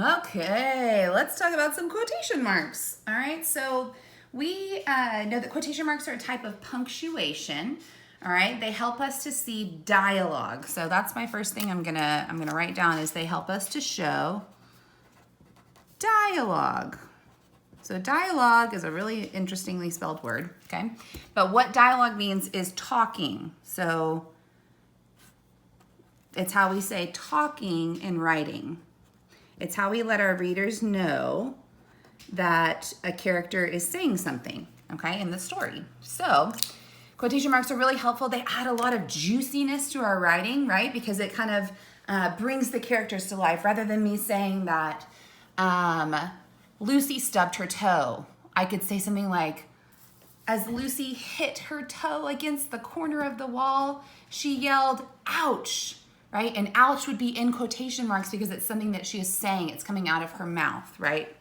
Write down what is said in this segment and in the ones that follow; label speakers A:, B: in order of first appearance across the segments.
A: Okay, let's talk about some quotation marks. All right, so we know that quotation marks are a type of punctuation. All right, they help us to see dialogue. So that's my first thing I'm gonna write down is they help us to show dialogue. So dialogue is a really interestingly spelled word, okay? But what dialogue means is talking. So it's how we say talking in writing. It's how we let our readers know that a character is saying something, okay, in the story. So quotation marks are really helpful. They add a lot of juiciness to our writing, right? Because it kind of brings the characters to life rather than me saying that Lucy stubbed her toe. I could say something like, as Lucy hit her toe against the corner of the wall, she yelled, ouch, right? And ouch would be in quotation marks because it's something that she is saying. It's coming out of her mouth, right?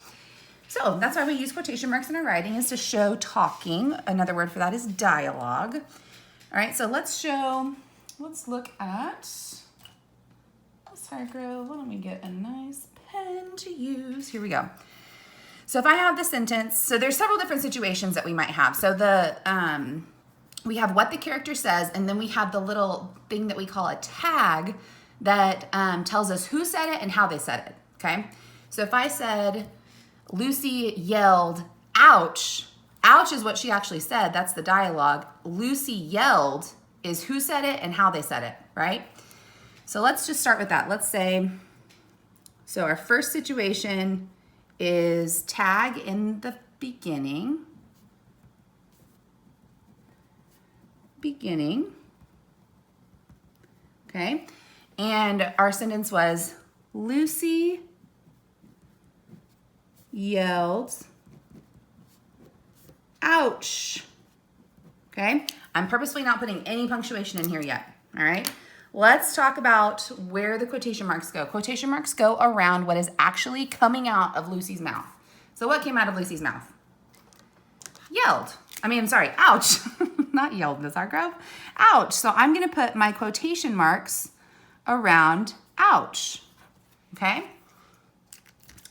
A: So that's why we use quotation marks in our writing, is to show talking. Another word for that is dialogue. All right, so let's look at, Sargo, why don't we get a nice pen to use? Here we go. So if I have the sentence, so there's several different situations that we might have. So we have what the character says, and then we have the little thing that we call a tag that tells us who said it and how they said it, okay? So if I said, Lucy yelled, ouch. Ouch is what she actually said. That's the dialogue. Lucy yelled is who said it and how they said it, right? So let's just start with that. Let's say, so our first situation is tag in the beginning. Okay, and our sentence was, Lucy yelled, ouch. Okay, I'm purposely not putting any punctuation in here yet, all right? Let's talk about where the quotation marks go. Quotation marks go around what is actually coming out of Lucy's mouth. So what came out of Lucy's mouth? Yelled. Ouch. Not yelled, Ms. Hargrove. Ouch. So I'm going to put my quotation marks around ouch. Okay?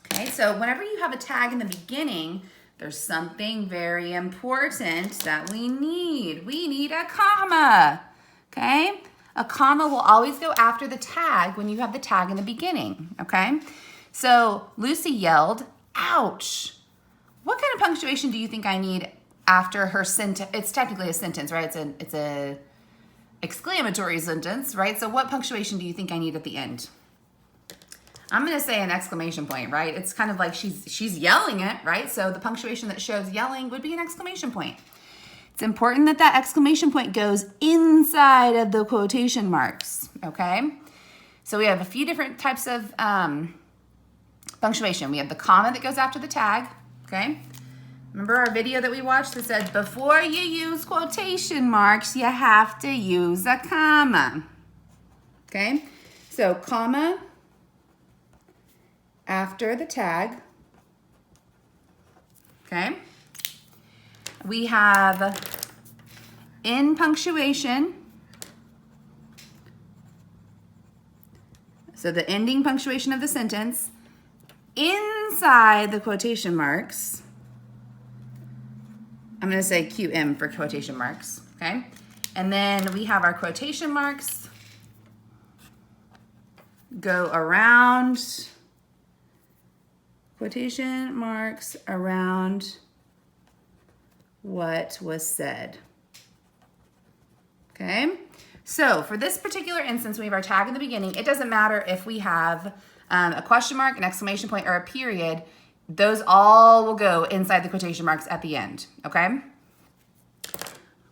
A: Okay, so whenever you have a tag in the beginning, there's something very important that we need. We need a comma. Okay? A comma will always go after the tag when you have the tag in the beginning. Okay? So Lucy yelled, ouch. What kind of punctuation do you think I need after her sentence? It's technically a sentence, right? It's a exclamatory sentence, right? So what punctuation do you think I need at the end? I'm going to say an exclamation point, right? It's kind of like she's yelling it, right? So the punctuation that shows yelling would be an exclamation point. It's important that that exclamation point goes inside of the quotation marks, okay? So we have a few different types of punctuation. We have the comma that goes after the tag, okay? Remember our video that we watched that said, before you use quotation marks, you have to use a comma, okay? So comma after the tag, okay? We have in punctuation, so the ending punctuation of the sentence, inside the quotation marks. I'm going to say QM for quotation marks, okay? And then we have our quotation marks go around, quotation marks around what was said. Okay, so for this particular instance, we have our tag in the beginning. It doesn't matter if we have a question mark, an exclamation point, or a period. Those all will go inside the quotation marks at the end, okay?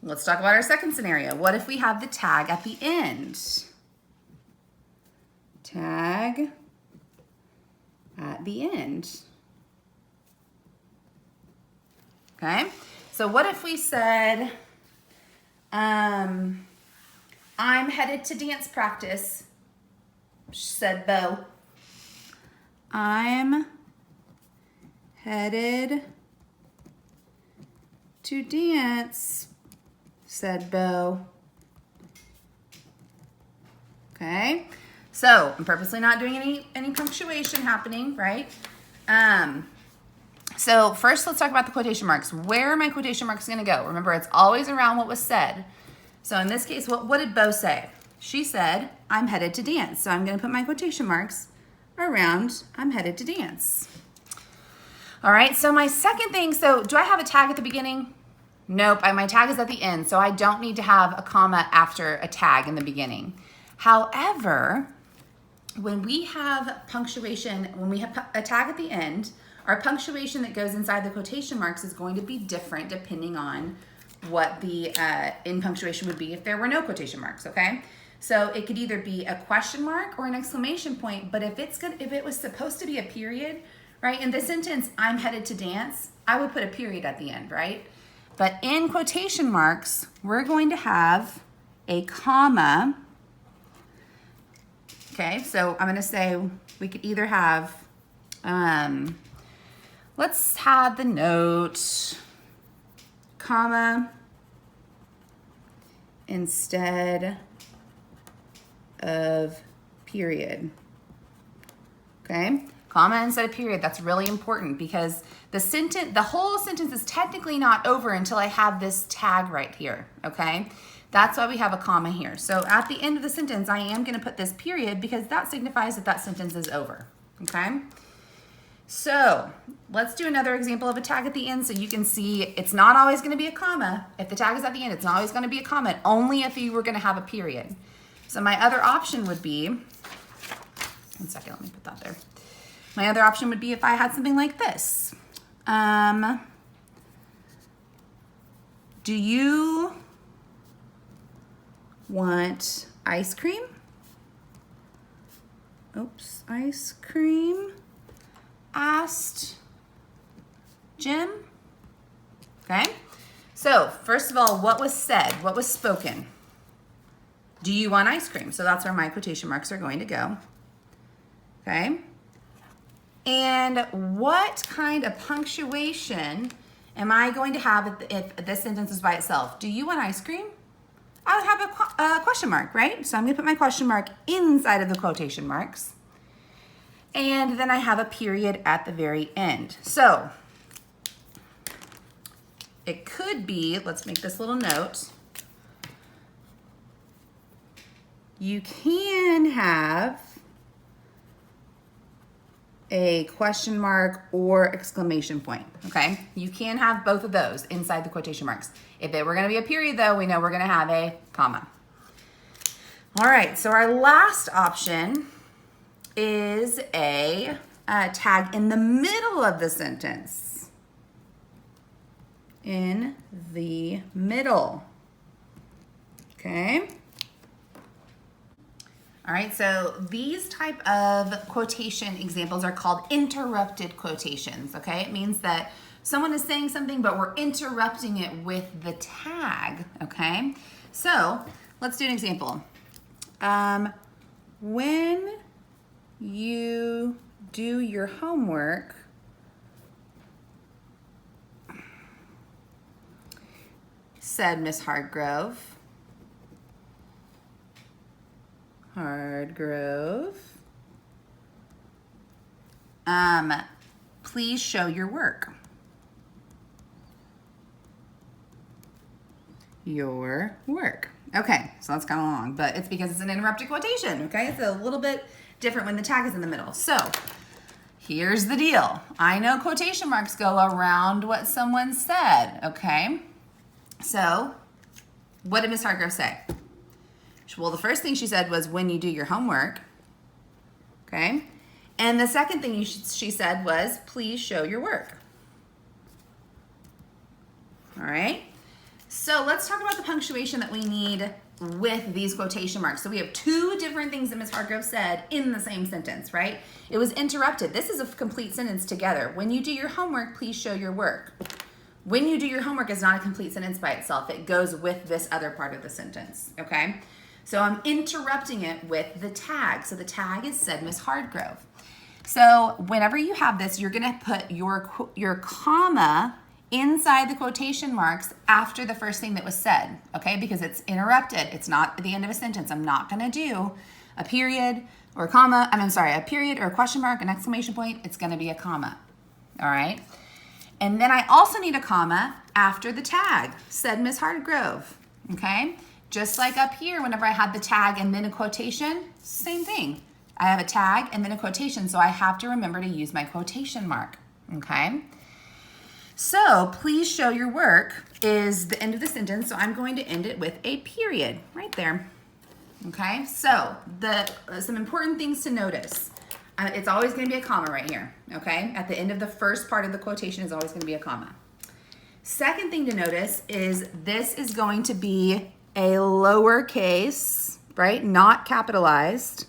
A: Let's talk about our second scenario. What if we have the tag at the end? Tag at the end. Okay, so what if we said, I'm headed to dance practice, said Bo. I'm headed to dance, said Bo. Okay, So I'm purposely not doing any punctuation happening, right? So first let's talk about the quotation marks. Where are my quotation marks gonna go? Remember, it's always around what was said. So in this case, what did Bo say? She said, I'm headed to dance. So I'm gonna put my quotation marks around I'm headed to dance. All right, so my second thing, so do I have a tag at the beginning? Nope, my tag is at the end, so I don't need to have a comma after a tag in the beginning. However, when we have punctuation, when we have a tag at the end, our punctuation that goes inside the quotation marks is going to be different depending on what the in punctuation would be if there were no quotation marks, okay? So it could either be a question mark or an exclamation point, but if it was supposed to be a period, right? In this sentence, I'm headed to dance, I would put a period at the end, right? But in quotation marks, we're going to have a comma. Okay, so I'm gonna say we could either have, let's have the note, comma, instead of period. Okay, comma instead of period. That's really important because the whole sentence is technically not over until I have this tag right here, okay? That's why we have a comma here. So at the end of the sentence, I am gonna put this period because that signifies that that sentence is over, okay? So let's do another example of a tag at the end so you can see it's not always gonna be a comma. If the tag is at the end, it's not always gonna be a comma, only if you were gonna have a period. So my other option would be, 1 second, let me put that there. My other option would be if I had something like this. Do you want ice cream? Oops, ice cream? Asked Jim. Okay, so first of all, what was said? What was spoken? Do you want ice cream? So that's where my quotation marks are going to go. Okay. And what kind of punctuation am I going to have if this sentence is by itself? Do you want ice cream? I would have a question mark, right? So I'm going to put my question mark inside of the quotation marks. And then I have a period at the very end. So it could be, let's make this little note. You can have a question mark or exclamation point, okay? You can have both of those inside the quotation marks. If it were gonna be a period though, we know we're gonna have a comma. All right, so our last option is a tag in the middle of the sentence. In the middle, okay? All right, so these type of quotation examples are called interrupted quotations, okay? It means that someone is saying something, but we're interrupting it with the tag, okay? So let's do an example. When you do your homework, said Miss Hardgrove, please show your work. Your work. Okay, so that's kind of long, but it's because it's an interrupted quotation, okay? It's a little bit different when the tag is in the middle. So here's the deal. I know quotation marks go around what someone said, okay? So what did Miss Hargrove say? Well, the first thing she said was when you do your homework, okay? And the second thing she said was please show your work. All right? So let's talk about the punctuation that we need with these quotation marks. So we have two different things that Ms. Hargrove said in the same sentence, right? It was interrupted. This is a complete sentence together. When you do your homework, please show your work. When you do your homework is not a complete sentence by itself. It goes with this other part of the sentence, okay? So I'm interrupting it with the tag. So the tag is said Ms. Hardgrove. So whenever you have this, you're gonna put your comma inside the quotation marks after the first thing that was said, okay? Because it's interrupted. It's not at the end of a sentence. I'm not gonna do a period or a comma, a period or a question mark, an exclamation point, it's going to be a comma. All right. And then I also need a comma after the tag, said Miss Hargrove. Okay. Just like up here, whenever I had the tag and then a quotation, same thing. I have a tag and then a quotation, so I have to remember to use my quotation mark. Okay. So please show your work is the end of the sentence. So I'm going to end it with a period right there. Okay. So some important things to notice. It's always going to be a comma right here. Okay. At the end of the first part of the quotation is always going to be a comma. Second thing to notice is this is going to be a lowercase, right? Not capitalized.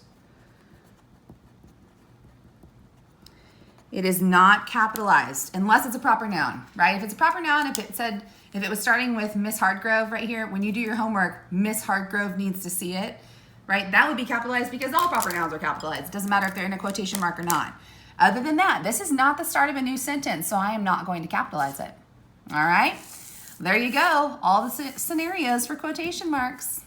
A: It is not capitalized unless it's a proper noun, right? If it's a proper noun, if it was starting with Miss Hargrove right here, when you do your homework, Miss Hargrove needs to see it, right? That would be capitalized because all proper nouns are capitalized. It doesn't matter if they're in a quotation mark or not. Other than that, this is not the start of a new sentence, so I am not going to capitalize it. All right? There you go. All the scenarios for quotation marks.